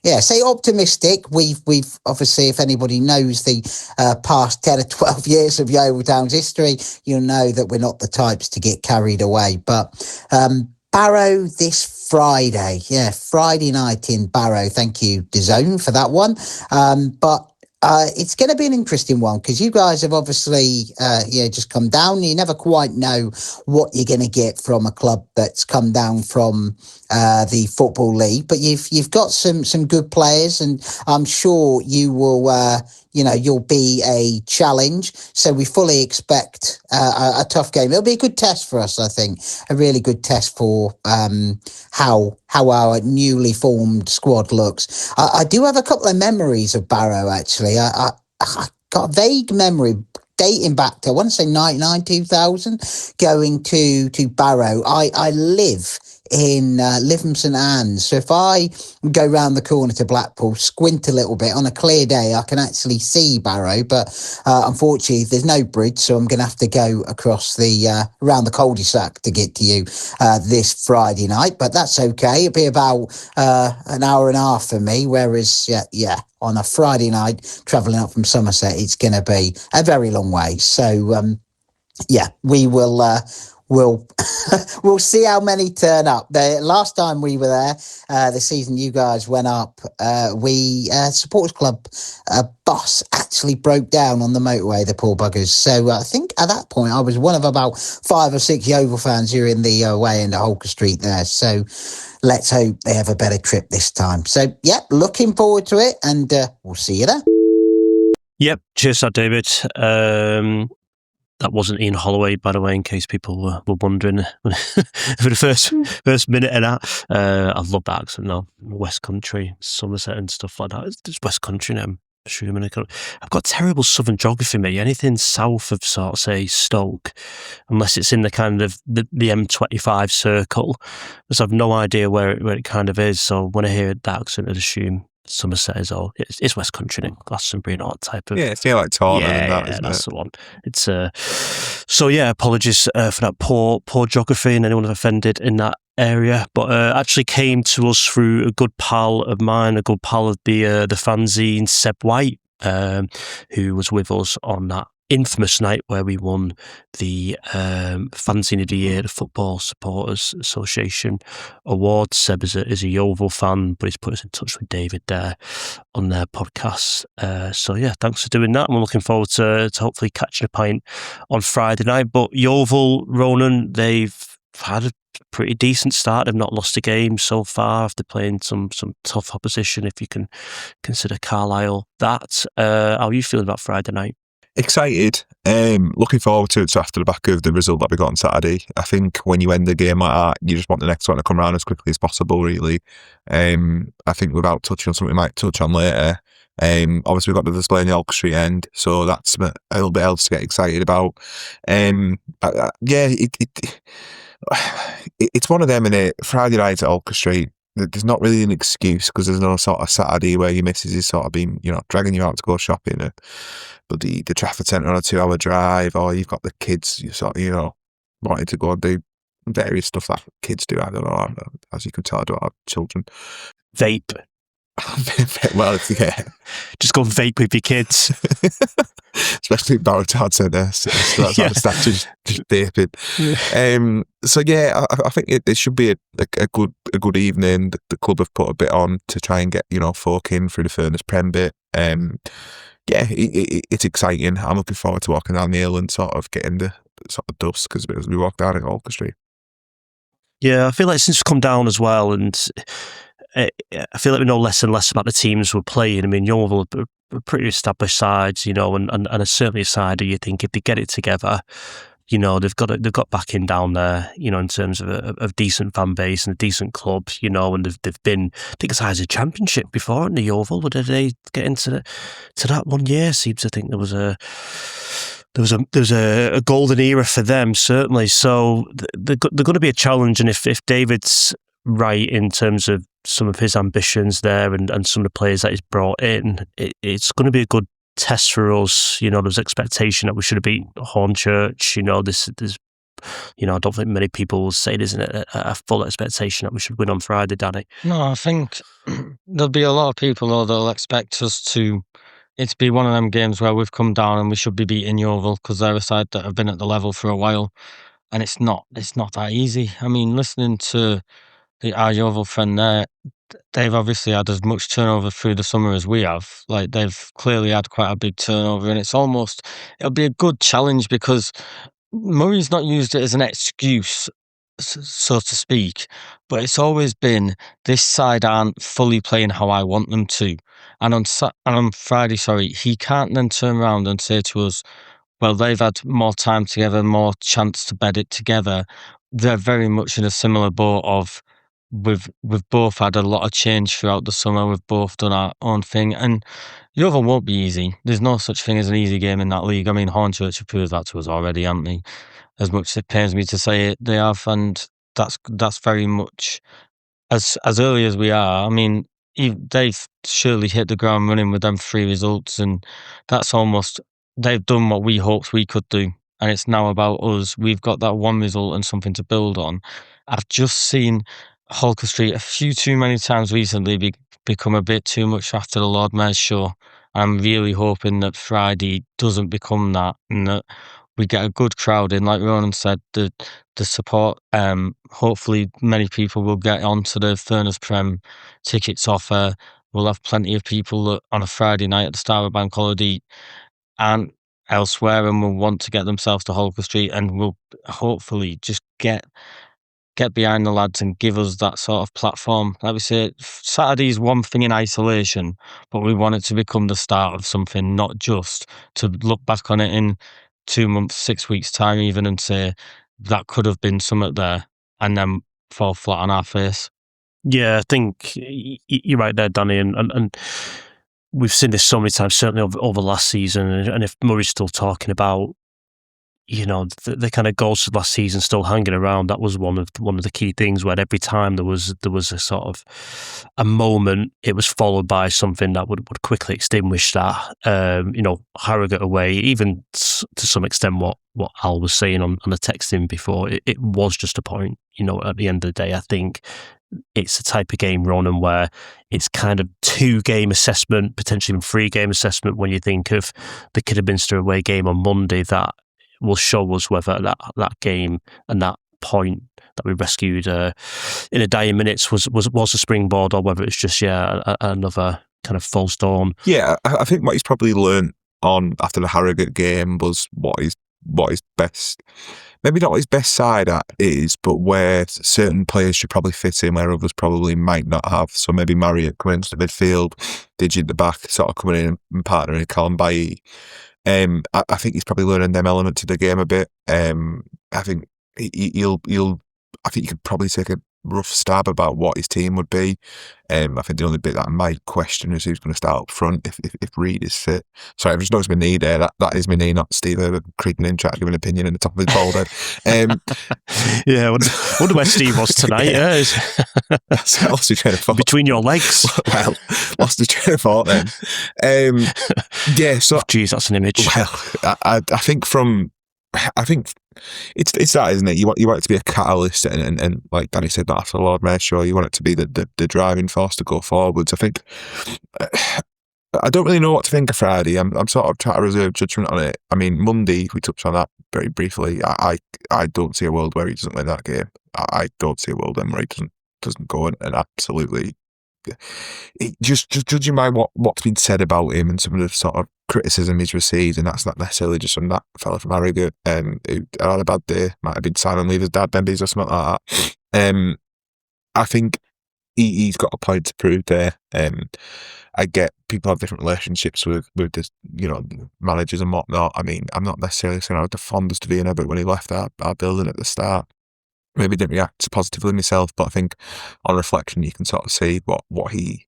say optimistic. We've obviously, if anybody knows the past 10 or 12 years of Yeovil Town's history, you'll know that we're not the types to get carried away. But Barrow this Friday. Yeah, Friday night in Barrow. Thank you, DAZN, for that one. But it's going to be an interesting one because you guys have obviously just come down. You never quite know what you're going to get from a club that's come down from the Football League. But you've got some good players, and I'm sure you will. You'll be a challenge. So we fully expect a tough game. It'll be a good test for us, I think. A really good test for how our newly formed squad looks. I do have a couple of memories of Barrow, actually. I got a vague memory dating back to, I want to say 99, 2000, going to Barrow. I live in Lytham St Anne's, so if I go round the corner to Blackpool, squint a little bit on a clear day, I can actually see Barrow, but unfortunately there's no bridge, so I'm going to have to go across around the cul-de-sac to get to you this Friday night, but that's okay. It'll be about an hour and a half for me, whereas on a Friday night travelling up from Somerset, it's going to be a very long way. So we will we'll we'll see how many turn up. The last time we were there, the season you guys went up, we supporters club bus actually broke down on the motorway, the poor buggers. So I think at that point I was one of about 5 or 6 Yeovil fans here in the way into Holker Street there. So let's hope they have a better trip this time. So yeah, looking forward to it, and we'll see you there. Yep, cheers, that David. That wasn't Ian Holloway, by the way, in case people were wondering for the first minute of that. I love that accent now. West Country, Somerset and stuff like that. It's West Country now, I'm assuming. I've got terrible southern geography, mate. Anything south of, sort of, say, Stoke, unless it's in the kind of the M25 circle, because I've no idea where it kind of is. So when I hear that accent, I'd assume Somerset is all. It's West Country, Glastonbury, and all that type of. Yeah, it's like Taunton and that, isn't that's it? the one. It's so yeah. Apologies for that poor geography and anyone offended in that area. But actually came to us through a good pal of mine, a good pal of the fanzine, Seb White, who was with us on that infamous night where we won the Fanzine of the Year, the Football Supporters Association Award. Seb is a Yeovil fan, but he's put us in touch with David there on their podcast. So yeah, thanks for doing that. And we're looking forward to hopefully catching a pint on Friday night. But Yeovil, Ronan, they've had a pretty decent start. They've not lost a game so far after playing some tough opposition, if you can consider Carlisle that. How are you feeling about Friday night? Excited, looking forward to it. So after the back of the result that we got on Saturday, I think when you end the game like that, you just want the next one to come around as quickly as possible, really. I think without touching on something we might touch on later, obviously we've got the display in the Holker Street end, so that's a little bit else to get excited about. It's one of them, in it. Friday night at Holker Street, there's not really an excuse, because there's no sort of Saturday where your missus is sort of been, dragging you out to go shopping, but the Trafford Centre on a 2-hour drive, or you've got the kids, you sort of, wanting to go and do various stuff that kids do. I don't know, as you can tell, I don't have children. Vape. Well, yeah. Just go vape with your kids. Especially Barrowtown Centre, so that's how the statue just vaping. So yeah, I think it should be a good evening. The club have put a bit on to try and get folk in through the Furness Prem bit. Yeah, it's exciting. I'm looking forward to walking down the hill and sort of getting the sort of dust, because we walk down at Holker Street. Yeah, I feel like since we've come down as well, and I feel like we know less and less about the teams we're playing. I mean, Yeovil are pretty established sides, and certainly a side that you think if they get it together, they've got backing down there, in terms of a decent fan base and a decent club, and they've been, I think, as high as a championship before in the Yeovil. Did they get into that one year? Seems to think there was a golden era for them, certainly. So they're going to be a challenge, and if David's right in terms of some of his ambitions there and some of the players that he's brought in, it's going to be a good test for us. There's expectation that we should have beat Hornchurch. I don't think many people will say there's a full expectation that we should win on Friday, Danny. No, I think there'll be a lot of people though that'll expect us to be one of them games where we've come down and we should be beating Yeovil, because they're a side that have been at the level for a while, and it's not that easy. I mean, listening to our Yeovil friend there, they've obviously had as much turnover through the summer as we have. Like, they've clearly had quite a big turnover, and it'll be a good challenge, because Murray's not used it as an excuse, so to speak, but it's always been, this side aren't fully playing how I want them to. And on Friday, he can't then turn around and say to us, well, they've had more time together, more chance to bed it together. They're very much in a similar boat of, we've both had a lot of change throughout the summer. We've both done our own thing, and Yeovil won't be easy. There's no such thing as an easy game in that league. I mean, Hornchurch have proved that to us already, haven't they? As much as it pains me to say it, they have, and that's very much as early as we are. I mean, they've surely hit the ground running with them 3 results, and that's almost, they've done what we hoped we could do, and it's now about us. We've got that 1 result and something to build on. I've just seen Holker Street a few too many times recently become a bit too much after the Lord Mayor's show. I'm really hoping that Friday doesn't become that, and that we get a good crowd in, like Ronan said, the support. Hopefully, many people will get onto the Furness Prem tickets offer. We'll have plenty of people on a Friday night at the start of a bank holiday and elsewhere, and will want to get themselves to Holker Street, and will hopefully just get behind the lads and give us that sort of platform. Like we say, Saturday is one thing in isolation, but we want it to become the start of something, not just to look back on it in 2 months, 6 weeks' time even, and say that could have been something there, and then fall flat on our face. Yeah, I think you're right there, Danny, and we've seen this so many times, certainly over last season, and if Murray's still talking about, the kind of goals of last season still hanging around, that was one of the key things, where every time there was a sort of a moment, it was followed by something that would quickly extinguish that. Harrogate away, even to some extent what Al was saying on the texting before, it was just a point. At the end of the day, I think it's a type of game, Ronan, where it's kind of 2-game assessment, potentially even 3-game assessment, when you think of the Kidderminster away game on Monday, that will show us whether that game and that point that we rescued in the dying minutes was a springboard, or whether it's just another kind of false dawn. Yeah, I think what he's probably learned on after the Harrogate game was what his best, maybe not what his best side at is, but where certain players should probably fit in where others probably might not have. So maybe Marriott coming into the midfield, Digi at the back, sort of coming in and partnering Colin Bailly. I think he's probably learning them elements of the game a bit. I think he'll. I think you could probably take a rough stab about what his team would be. I think the only bit that I might question is who's going to start up front if Reid is fit. Sorry, I've just noticed my knee there. That is my knee, not Steve creeping in trying to give an opinion in the top of his bald head. Yeah, I wonder where Steve was tonight. Yeah, I lost my train of thought. Between your legs. Well, lost the train of thought then. Yeah, so geez, that's an image. Well, I think it's that, isn't it? You want it to be a catalyst, and like Danny said, that after the Lord Mayor show, you want it to be the driving force to go forwards. I think I don't really know what to think of Friday. I'm sort of trying to reserve judgment on it. I mean, Monday, we touched on that very briefly. I don't see a world where he doesn't win that game. I don't see a world where he doesn't go and absolutely. Just judging by what's been said about him and some of the sort of criticism he's received, and that's not necessarily just from that fella from Harrogate who had a bad day, might have been signing leave his dad Bendy's or something like that. I think he's got a point to prove there. I get people have different relationships with this, managers and whatnot. I mean, I'm not necessarily saying I was the fondest of Ian Ebbett when he left our building at the start. Maybe didn't react positively myself, but I think on reflection you can sort of see what he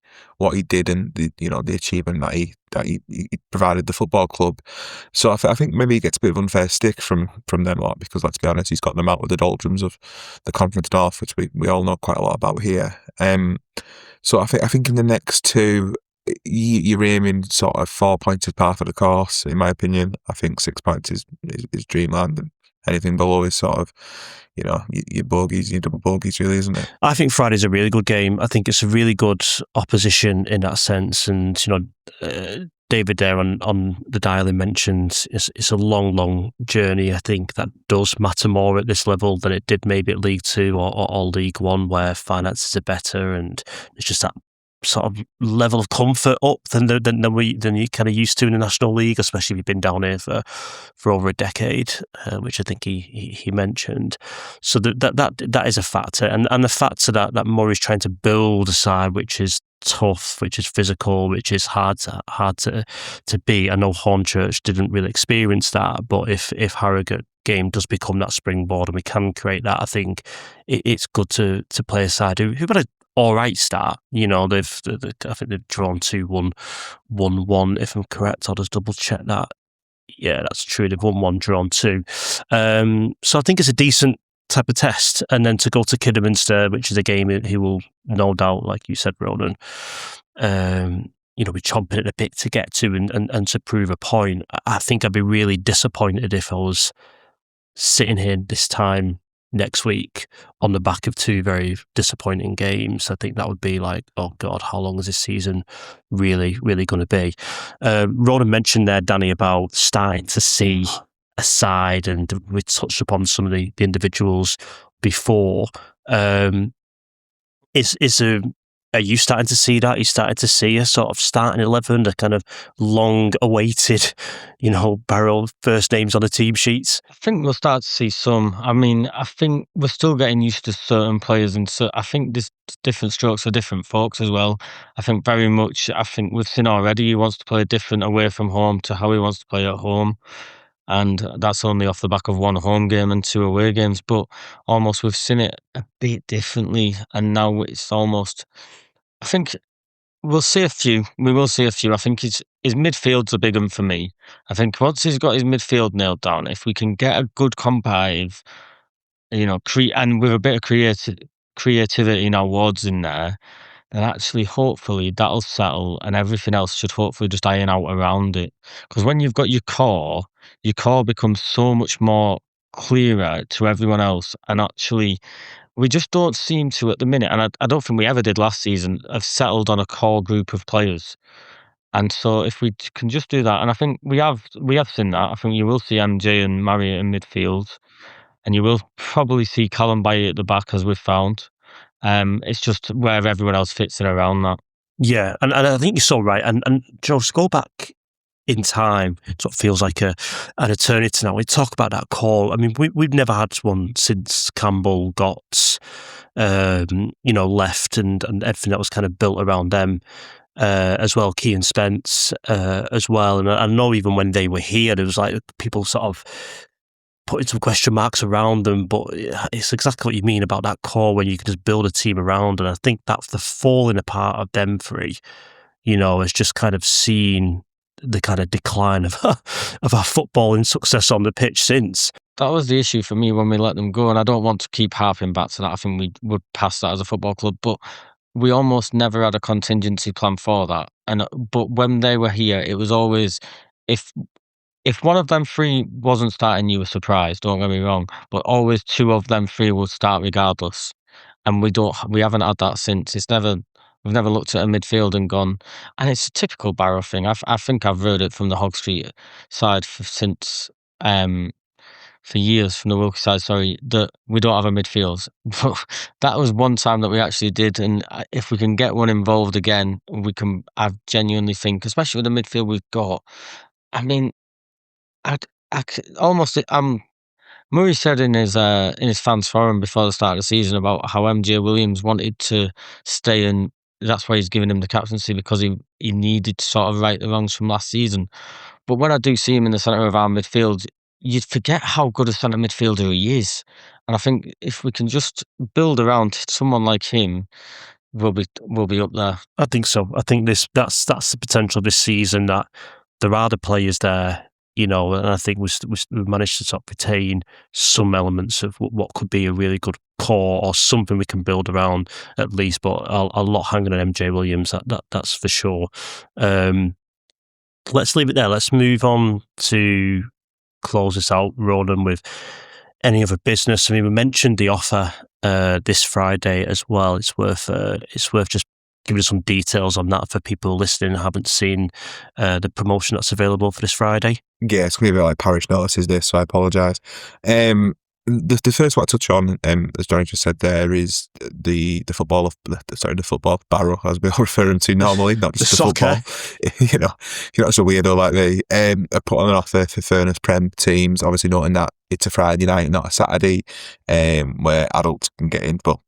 did and the achievement that he provided the football club. So I think maybe he gets a bit of unfair stick from them lot, because let's be honest, he's got them out with the doldrums of the Conference North, which we all know quite a lot about here. So I think in the next two, you're aiming sort of 4 points as part of the course. In my opinion, I think 6 points is dreamland, and anything below is sort of, your bogeys, your double bogeys, really, isn't it? I think Friday's a really good game. I think it's a really good opposition in that sense. And, David there on the dial mentioned it's a long journey. I think that does matter more at this level than it did maybe at League Two or League One, where finances are better and it's just that sort of level of comfort up than you kind of used to in the National League, especially if you've been down here for over a decade, which I think he mentioned. So that is a factor, and the factor that Murray's trying to build a side which is tough, which is physical, which is hard to beat. I know Hornchurch didn't really experience that, but if Harrogate game does become that springboard and we can create that, I think it's good to play a side who had a all right start. I think they've drawn 2-1, 1-1 if I'm correct. I'll just double check that. Yeah, that's true. They've won 1, drawn 2. So I think it's a decent type of test. And then to go to Kidderminster, which is a game he will no doubt, like you said, Ronan, be chomping at the bit to get to and to prove a point. I think I'd be really disappointed if I was sitting here this time next week on the back of 2 very disappointing games. I think that would be like, oh God, how long is this season really, really going to be? Ronan mentioned there, Danny, about starting to see aside, and we touched upon some of the individuals before. Are you starting to see that? Are you starting to see a sort of starting 11, a kind of long-awaited, Barrow first names on the team sheets? I think we'll start to see some. I mean, I think we're still getting used to certain players, and so I think there's different strokes for different folks as well. I think we've seen already he wants to play different away from home to how he wants to play at home. And that's only off the back of 1 home game and 2 away games. But almost we've seen it a bit differently. And now it's almost, I think we'll see a few. We will see a few. I think his midfield's a big one for me. I think once he's got his midfield nailed down, if we can get a good competitive, and with a bit of creativity in our wards in there, then actually hopefully that'll settle and everything else should hopefully just iron out around it. Because when you've got your core becomes so much more clearer to everyone else. And actually, we just don't seem to at the minute, and I don't think we ever did last season, have settled on a core group of players. And so if we can just do that, and I think we have seen that. I think you will see MJ and Marriott in midfield, and you will probably see Callum Bailey at the back, as we've found. It's just where everyone else fits in around that. Yeah, and I think you're so right. And Joe, to go back in time, it sort of feels like an eternity now. We talk about that core. I mean, we've never had one since Campbell got, left, and everything that was kind of built around them. As well, Key and Spence as well. And I know even when they were here, there was like people sort of putting some question marks around them, but it's exactly what you mean about that core when you can just build a team around. And I think that's the falling apart of them three, has just kind of seen the kind of decline of our footballing success on the pitch since. That was the issue for me when we let them go, and I don't want to keep harping back to that. I think we would pass that as a football club, but we almost never had a contingency plan for that. But when they were here, it was always if one of them three wasn't starting, you were surprised. Don't get me wrong, but always 2 of them 3 would start regardless. And we haven't had that since. We've never looked at a midfield and gone. And it's a typical Barrow thing. I think I've heard it from the Hog Street side for years, from the Wilkie side, that we don't have a midfield. But that was one time that we actually did, and if we can get one involved again, I genuinely think, especially with the midfield we've got, I mean, Murray said in his fans forum before the start of the season about how MJ Williams wanted to stay, and that's why he's giving him the captaincy, because he needed to sort of right the wrongs from last season. But when I do see him in the centre of our midfield, you'd forget how good a centre midfielder he is. And I think if we can just build around someone like him, we'll be up there. I think so. I think that's the potential this season, that there are the players there, and I think we've managed to sort of retain some elements of what could be a really good core, or something we can build around at least, but a lot hanging on MJ Williams, that's for sure. Let's leave it there. Let's move on to close this out, Ronan, with any other business. I mean, we mentioned the offer this Friday as well. It's worth just giving us some details on that for people listening and haven't seen the promotion that's available for this Friday. Yeah, it's going to be a bit like parish notices this, so I apologise. The first one I touch on, as Jonny just said there, is the football Barrow, as we refer him to normally, not just the football. You're not so weirdo like me. I put on an offer for Furness Prem teams, obviously noting that it's a Friday night, not a Saturday, where adults can get in, but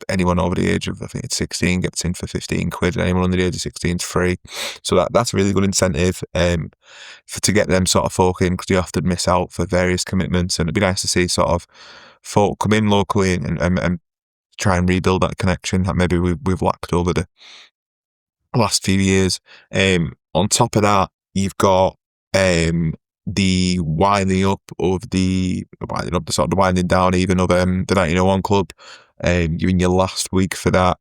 anyone over the age of, I think it's 16 gets in for 15 quid, and anyone under the age of 16 is free. So that's a really good incentive to get them sort of folk in, because you often miss out for various commitments, and it'd be nice to see sort of folk come in locally and try and rebuild that connection that maybe we've lacked over the last few years. On top of that, you've got the winding down even of the 1901 club. You're in your last week for that,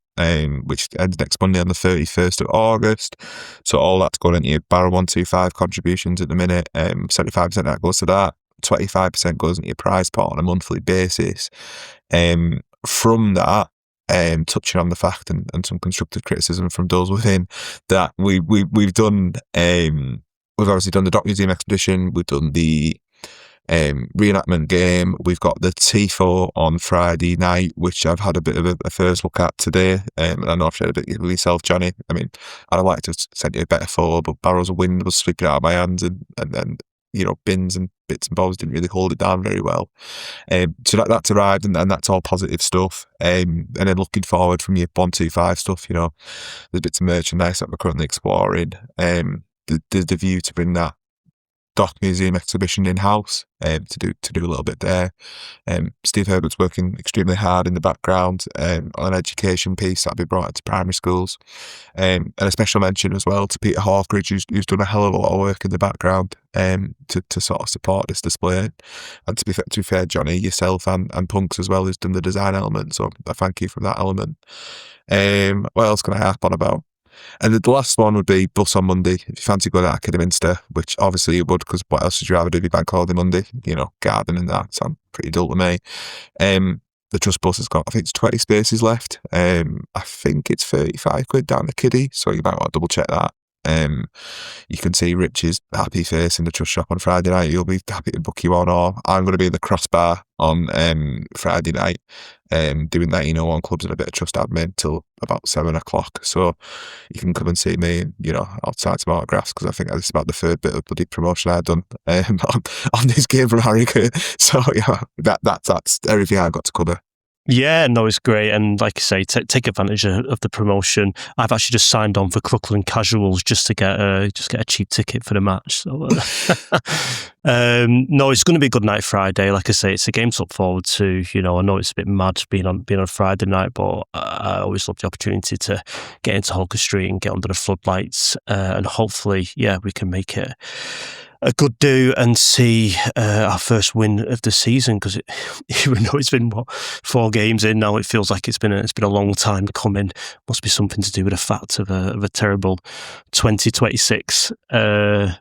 which ends next Monday on the 31st of August. So all that's going into your Barrow 125 contributions at the minute. 75% of that goes to that. 25% goes into your prize pot on a monthly basis. From that, touching on the fact and some constructive criticism from those within, that we've done, we've obviously done the Dock Museum expedition, we've done the reenactment game. We've got the T4 on Friday night, which I've had a bit of a first look at today. And I know I've shared a bit with yourself, Jonny. I mean, I'd like to send you a better photo, but barrels of wind was slipping out of my hands, and then, you know, bins and bits and bobs didn't really hold it down very well. So that's arrived, and that's all positive stuff. And then looking forward from your 125 stuff, you know, there's bits of merchandise that we're currently exploring. The view to bring that Dock Museum exhibition in-house, to do a little bit there. Steve Herbert's working extremely hard in the background on an education piece that'll be brought into primary schools. And a special mention as well to Peter Hawkridge, who's done a hell of a lot of work in the background to sort of support this display. And to be fair, Jonny, yourself and Punks as well, who's done the design element, so I thank you for that element. What else can I harp on about? And the last one would be Bus on Monday. If you fancy going to Kidderminster, which obviously you would, because what else would you rather do if bank holiday Monday? You know, gardening and that sounds pretty dull to me. The Trust Bus has got, I think it's 20 spaces left. I think it's 35 quid down the kiddie, so you might want to double check that. You can see Rich's happy face in the Trust shop on Friday night. He'll be happy to book you on, or I'm going to be in the Crossbar on Friday night, doing 1901 clubs and a bit of Trust admin till about 7 o'clock. So you can come and see me, you know, I'll sign some autographs, because I think this is about the third bit of bloody promotion I've done on this game from Harrogate. So yeah, that's everything I got to cover. Yeah, no, it's great. And like I say, take advantage of the promotion. I've actually just signed on for Crooklyn Casuals just to get a cheap ticket for the match. So, no, it's going to be a good night Friday. Like I say, it's a game to look forward to. You know, I know it's a bit mad being on Friday night, but I always love the opportunity to get into Holker Street and get under the floodlights. And hopefully, yeah, we can make it a good do and see our first win of the season, because even though it's been 4 games in now, it feels like it's been a long time coming. Must be something to do with the fact of a terrible 2026 and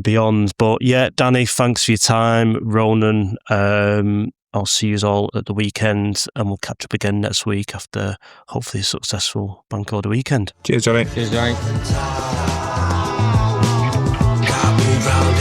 beyond. But yeah, Danny, thanks for your time. Ronan, I'll see you all at the weekend, and we'll catch up again next week after hopefully a successful bank holiday weekend. Cheers, Jonny. Cheers, Jonny. Round